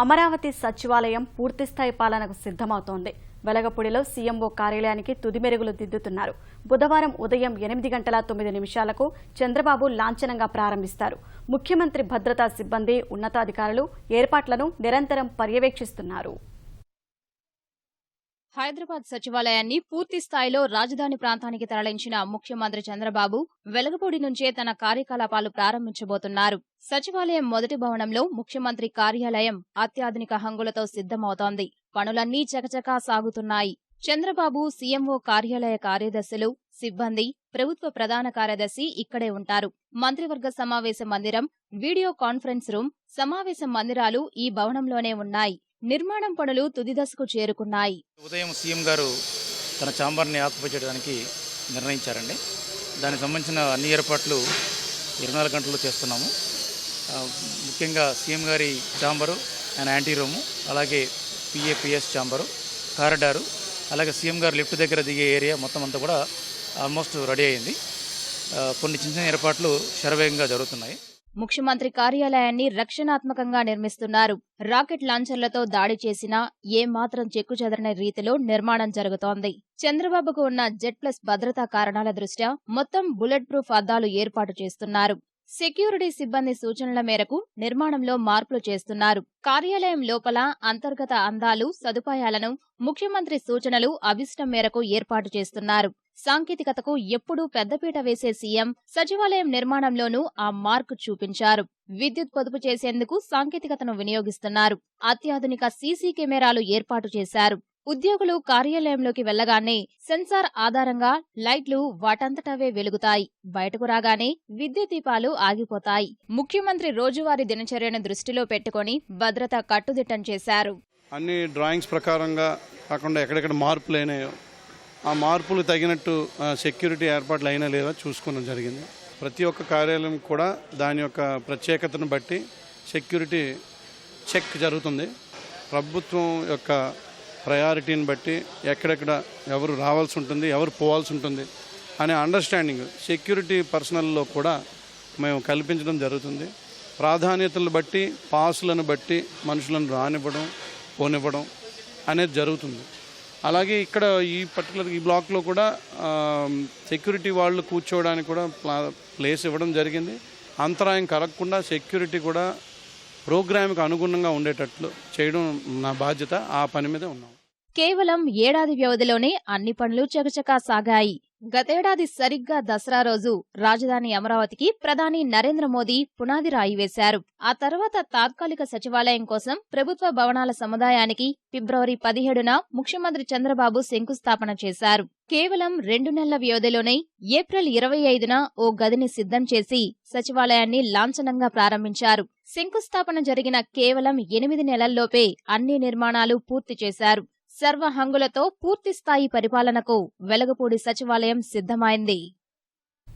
అమరావతి సచివాలయం పూర్తిస్థాయి పాలనకు సిద్ధమవుతోంది. వెలగపూడిలో సీఎంఓ కార్యాలయానికి తుది మెరుగులు దిద్దుతున్నారు. బుధవారం ఉదయం 8:09 చంద్రబాబు లాంఛనంగా ప్రారంభిస్తారు. ముఖ్యమంత్రి భద్రతా సిబ్బంది, ఉన్నతాధికారులు ఏర్పాట్లను నిరంతరం పర్యవేక్షిస్తున్నారు. హైదరాబాద్ సచివాలయాన్ని పూర్తి స్థాయిలో రాజధాని ప్రాంతానికి తరలించిన ముఖ్యమంత్రి చంద్రబాబు వెలగపూడి నుంచే తన కార్యకలాపాలు ప్రారంభించబోతున్నారు. సచివాలయం మొదటి భవనంలో ముఖ్యమంత్రి కార్యాలయం అత్యాధునిక హంగులతో సిద్ధమవుతోంది. పనులన్నీ చకచకా సాగుతున్నాయి. చంద్రబాబు, సీఎంఓ కార్యాలయ కార్యదర్శులు, సిబ్బంది, ప్రభుత్వ ప్రధాన కార్యదర్శి ఇక్కడే ఉంటారు. మంత్రివర్గ సమావేశ మందిరం, వీడియో కాన్ఫరెన్స్ రూమ్, సమావేశ మందిరాలు ఈ భవనంలోనే ఉన్నాయి. నిర్మాణం పనులు తుది దశకు చేరుకున్నాయి. ఉదయం సీఎం గారు తన ఛాంబర్ని ఆక్యుపై చేయడానికి నిర్ణయించారండి. దానికి సంబంధించిన అన్ని ఏర్పాట్లు 24 గంటల్లో చేస్తున్నాము. ముఖ్యంగా సీఎం గారి ఛాంబరు, ఆయన యాంటీ రూము, అలాగే పిఎస్ ఛాంబరు, కారిడారు, అలాగే సీఎం గారు లిఫ్ట్ దగ్గర దిగే ఏరియా మొత్తం అంతా కూడా ఆల్మోస్ట్ రెడీ అయింది. కొన్ని చిన్న చిన్న ఏర్పాట్లు శరవేగంగా జరుగుతున్నాయి. ముఖ్యమంత్రి కార్యాలయాన్ని రక్షణాత్మకంగా నిర్మిస్తున్నారు. రాకెట్ లాంచర్లతో దాడి చేసినా ఏమాత్రం చెక్కుచెదరని రీతిలో నిర్మాణం జరుగుతోంది. చంద్రబాబుకు ఉన్న జెడ్+ భద్రతా కారణాల దృష్ట్యా మొత్తం బుల్లెట్ ప్రూఫ్ అద్దాలు ఏర్పాటు చేస్తున్నారు. సెక్యూరిటీ సిబ్బంది సూచనల మేరకు నిర్మాణంలో మార్పులు చేస్తున్నారు. కార్యాలయం లోపల అంతర్గత అందాలు, సదుపాయాలను ముఖ్యమంత్రి సూచనలు, అభిష్టం మేరకు ఏర్పాటు చేస్తున్నారు. సాంకేతికతకు ఎప్పుడూ పెద్దపీట వేసే సీఎం సచివాలయం నిర్మాణంలోనూ ఆ మార్కు చూపించారు. విద్యుత్ పొదుపు చేసేందుకు సాంకేతికతను వినియోగిస్తున్నారు. అత్యాధునిక సీసీ కెమెరాలు ఏర్పాటు చేశారు. ఉద్యోగులు కార్యాలయంలోకి వెళ్లగానే సెన్సార్ ఆధారంగా లైట్లు వాటంతటవే వెలుగుతాయి. బయటకు రాగానే విద్యుత్ దీపాలు ఆగిపోతాయి. ముఖ్యమంత్రి రోజువారీ దినచర్యను దృష్టిలో పెట్టుకుని భద్రత కట్టుదిట్టం చేశారు. అన్ని డ్రాయింగ్స్ ప్రకారంగా కాకుండా ఎక్కడెక్కడ మార్పులు అయినాయో ఆ మార్పులు తగినట్టు సెక్యూరిటీ ఏర్పాట్లు అయినా లేదా చూసుకోవడం జరిగింది. ప్రతి ఒక్క కార్యాలయం కూడా దాని యొక్క ప్రత్యేకతను బట్టి సెక్యూరిటీ చెక్ జరుగుతుంది. ప్రభుత్వం యొక్క ప్రయారిటీని బట్టి ఎక్కడెక్కడ ఎవరు రావాల్సి ఉంటుంది, ఎవరు పోవాల్సి ఉంటుంది అనే అండర్స్టాండింగ్ సెక్యూరిటీ పర్సనల్లో కూడా మేము కల్పించడం జరుగుతుంది. ప్రాధాన్యతలను బట్టి, పాసులను బట్టి మనుషులను రానివ్వడం, పోనివ్వడం అనేది జరుగుతుంది. అలాగే ఇక్కడ ఈ బ్లాక్లో కూడా సెక్యూరిటీ వాళ్ళు కూర్చోవడానికి కూడా ప్లేస్ ఇవ్వడం జరిగింది. అంతరాయం కలగకుండా సెక్యూరిటీ కూడా ప్రోగ్రామ్కి అనుగుణంగా ఉండేటట్లు చేయడం నా బాధ్యత. ఆ పని మీదే ఉన్నాం. కేవలం ఏడాది వ్యవధిలోనే అన్ని పనులు చకచకా సాగాయి. గతేడాది సరిగ్గా దసరా రోజు రాజధాని అమరావతికి ప్రధాని నరేంద్ర మోదీ పునాది రాయి వేశారు. ఆ తర్వాత తాత్కాలిక సచివాలయం కోసం ప్రభుత్వ భవనాల సముదాయానికి ఫిబ్రవరి 17న ముఖ్యమంత్రి చంద్రబాబు శంకుస్థాపన చేశారు. కేవలం 2 నెలల వ్యవధిలోనే ఏప్రిల్ 25న ఓ గదిని సిద్ధం చేసి సచివాలయాన్ని లాంఛనంగా ప్రారంభించారు. శంకుస్థాపన జరిగిన కేవలం 8 నెలల్లోపే అన్ని నిర్మాణాలు పూర్తి చేశారు. సర్వ హంగులతో పూర్తిస్థాయి పరిపాలనకు వెలగపూడి సచివాలయం సిద్ధమైంది.